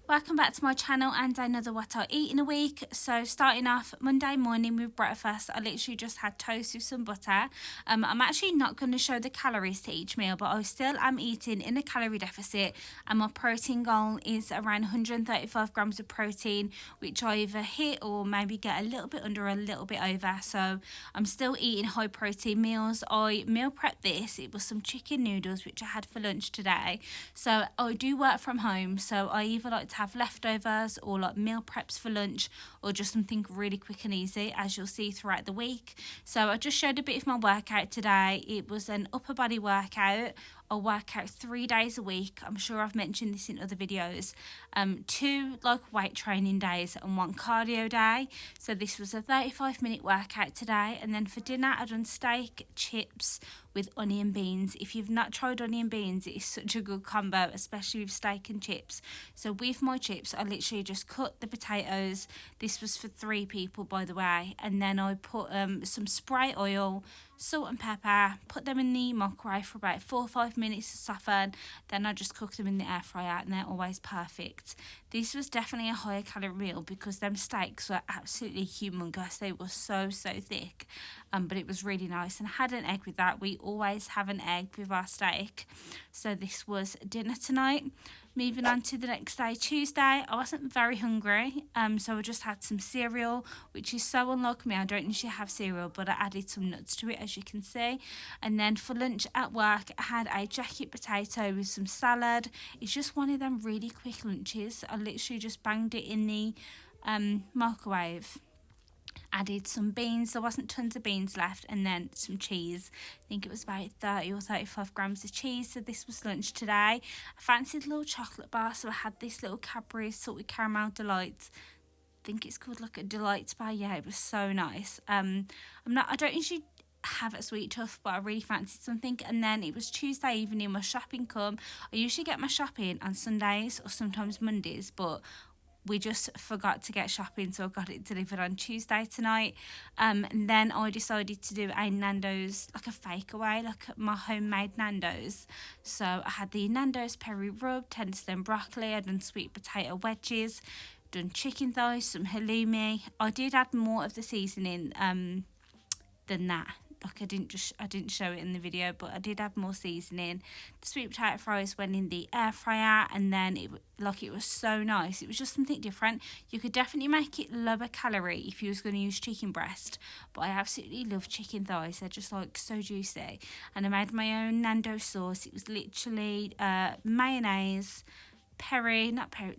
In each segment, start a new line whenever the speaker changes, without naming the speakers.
Welcome back to my channel and another what I eat in a week. So starting off Monday morning with breakfast, I literally just had toast with some butter. I'm actually not going to show the calories to each meal, but I still am eating in a calorie deficit, and my protein goal is around 135 grams of protein, which I either hit or maybe get a little bit under or a little bit over. So I'm still eating high protein meals. I meal prepped this. It was some chicken noodles which I had for lunch today. So I do work from home, so I either like to have leftovers or like meal preps for lunch, or just something really quick and easy, as you'll see throughout the week. So I just showed a bit of my workout today. It was an upper body workout. I work out 3 days a week. I'm sure I've mentioned this in other videos. 2 like weight training days and 1 cardio day. So this was a 35-minute workout today, and then for dinner I done steak, chips with onion beans. If you've not tried onion beans, it is such a good combo, especially with steak and chips. So with my chips, I literally just cut the potatoes. This was for 3 people, by the way, and then I put some spray oil, salt and pepper, put them in the microwave for about 4 or 5 minutes to soften. Then I just cook them in the air fryer, and they're always perfect. This was definitely a higher calorie meal because them steaks were absolutely humongous. They were so thick, but it was really nice, and I had an egg with that. We always have an egg with our steak. So this was dinner tonight. Moving on to the next day, Tuesday, I wasn't very hungry, so I just had some cereal, which is so unlike me. I don't usually have cereal, but I added some nuts to it, as you can see. And then for lunch at work, I had a jacket potato with some salad. It's just one of them really quick lunches. I literally just banged it in the microwave. Added some beans, there wasn't tons of beans left, and then some cheese. I think it was about 30 or 35 grams of cheese. So this was lunch today. I fancied a little chocolate bar, so I had this little Cadbury's salted caramel delight. I think it's called like a delight bar. Yeah, it was so nice. I don't usually have a sweet tooth, but I really fancied something. And then it was Tuesday evening, my shopping come. I usually get my shopping on Sundays or sometimes Mondays, but we just forgot to get shopping, so I got it delivered on Tuesday tonight. And then I decided to do a Nando's, like a fake away, like my homemade Nando's. So I had the Nando's peri rub, tender stem broccoli, I done sweet potato wedges, done chicken thighs, some halloumi. I did add more of the seasoning than that. Like I didn't show it in the video, but I did add more seasoning. The sweet potato fries went in the air fryer, and then it was so nice. It was just something different. You could definitely make it lower calorie if you was going to use chicken breast, but I absolutely love chicken thighs. They're just like so juicy. And I made my own Nando sauce. It was literally mayonnaise,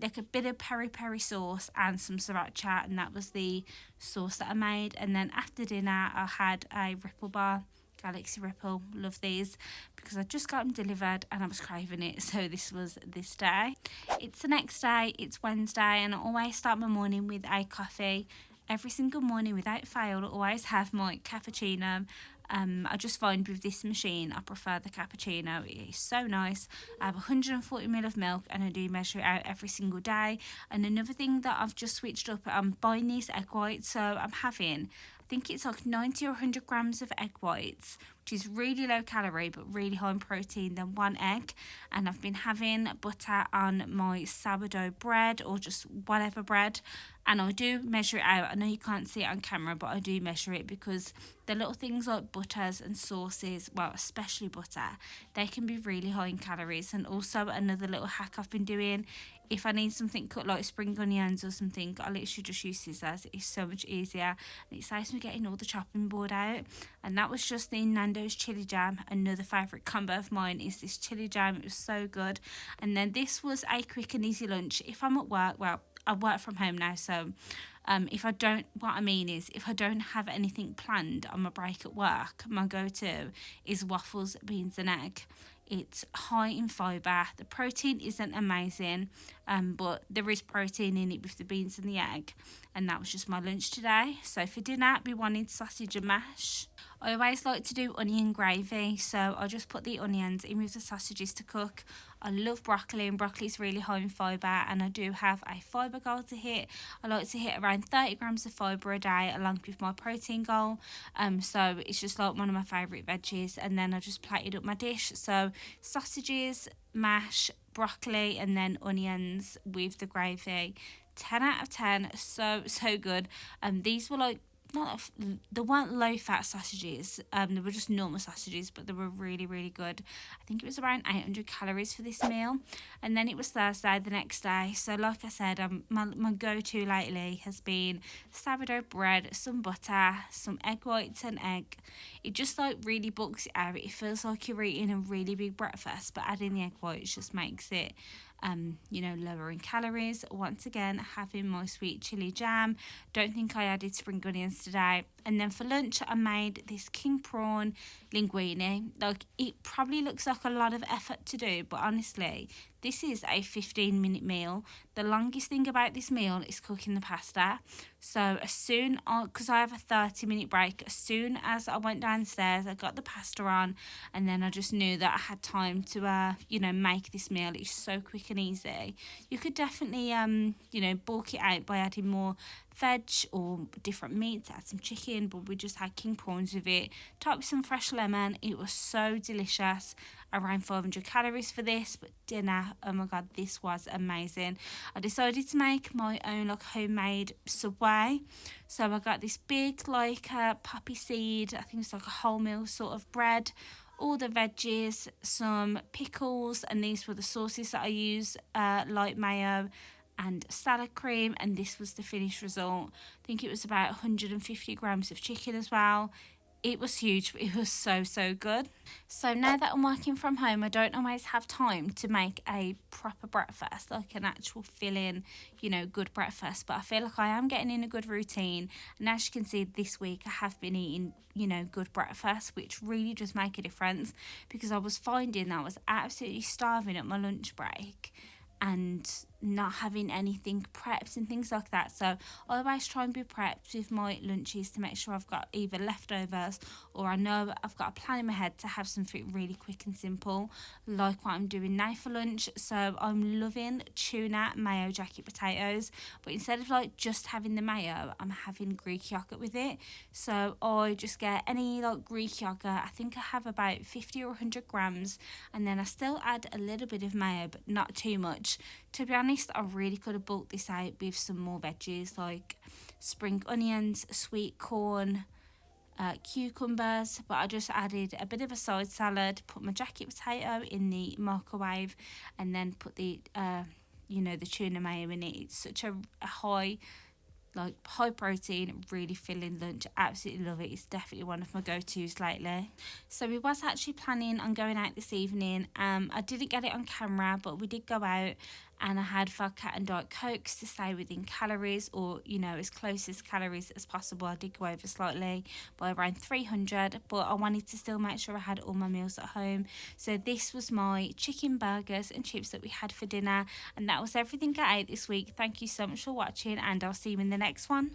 like a bit of peri sauce and some sriracha, and that was the sauce that I made. And then after dinner I had a Ripple bar, Galaxy Ripple, love these because I just got them delivered and I was craving it. So this was this day. It's the next day, it's Wednesday, and I always start my morning with a coffee. Every single morning without fail, I always have my cappuccino. I just find with this machine I prefer the cappuccino. It is so nice. I have 140ml of milk, and I do measure it out every single day. And another thing that I've just switched up, I'm buying these egg whites, so I'm having, I think it's like 90 or 100 grams of egg whites, which is really low calorie but really high in protein than 1 egg. And I've been having butter on my sourdough bread or just whatever bread, and I do measure it out. I know you can't see it on camera, but I do measure it because the little things like butters and sauces, well, especially butter, they can be really high in calories. And also another little hack I've been doing, if I need something cut like spring onions or something, I literally just use scissors. It's so much easier, and it saves me getting all the chopping board out. And that was just the Nando's chili jam. Another favourite combo of mine is this chili jam. It was so good. And then this was a quick and easy lunch. If I'm at work, well, I work from home now, so if I don't have anything planned on my break at work, my go-to is waffles, beans and egg. It's high in fibre. The protein isn't amazing. but there is protein in it with the beans and the egg, and that was just my lunch today. So for dinner we wanted sausage and mash. I always like to do onion gravy, so I just put the onions in with the sausages to cook. I love broccoli, and broccoli is really high in fibre, and I do have a fibre goal to hit. I like to hit around 30 grams of fibre a day along with my protein goal, so it's just like one of my favourite veggies. And then I just plated up my dish, so sausages, mash, broccoli, and then onions with the gravy. 10 out of 10, so good. These were like, they weren't low fat sausages, they were just normal sausages, but they were really, really good. I think it was around 800 calories for this meal. And then it was Thursday the next day, so like I said, my go-to lately has been sourdough bread, some butter, some egg whites and egg. It just like really bulks it out. It feels like you're eating a really big breakfast, but adding the egg whites just makes it lower in calories. Once again, having my sweet chili jam. Don't think I added spring onions today. And then for lunch, I made this king prawn linguine. Like, it probably looks like a lot of effort to do, but honestly, this is a 15-minute meal. The longest thing about this meal is cooking the pasta. So because I have a 30-minute break, as soon as I went downstairs, I got the pasta on, and then I just knew that I had time to, make this meal. It's so quick and easy. You could definitely, bulk it out by adding more veg or different meats, add some chicken, but we just had king prawns with it, topped with some fresh lemon. It was so delicious. Around 500 calories for this, but dinner, oh my god, this was amazing. I decided to make my own homemade Subway. So I got this big poppy seed, I think it's like a wholemeal sort of bread, all the veggies, some pickles, and these were the sauces that I use, like mayo and salad cream, and this was the finished result. I think it was about 150 grams of chicken as well. It was huge, but it was so good. So now that I'm working from home, I don't always have time to make a proper breakfast, like an actual filling, good breakfast. But I feel like I am getting in a good routine. And as you can see, this week I have been eating, good breakfast, which really does make a difference, because I was finding that I was absolutely starving at my lunch break and not having anything prepped and things like that. So I always try and be prepped with my lunches to make sure I've got either leftovers, or I know I've got a plan in my head to have something really quick and simple, like what I'm doing now for lunch. So I'm loving tuna mayo jacket potatoes, but instead of just having the mayo, I'm having Greek yogurt with it. So I just get any Greek yogurt. I think I have about 50 or 100 grams, and then I still add a little bit of mayo, but not too much. To be honest, I really could have bulked this out with some more veggies like spring onions, sweet corn, cucumbers, but I just added a bit of a side salad, put my jacket potato in the microwave, and then put the tuna mayo in it. It's such a high protein, really filling lunch. Absolutely love it. It's definitely one of my go-tos lately. So we was actually planning on going out this evening. I didn't get it on camera, but we did go out, and I had vodka and Diet Cokes to stay within calories, or as close as calories as possible. I did go over slightly by around 300, but I wanted to still make sure I had all my meals at home. So this was my chicken burgers and chips that we had for dinner, and that was everything I ate this week. Thank you so much for watching, and I'll see you in the next one.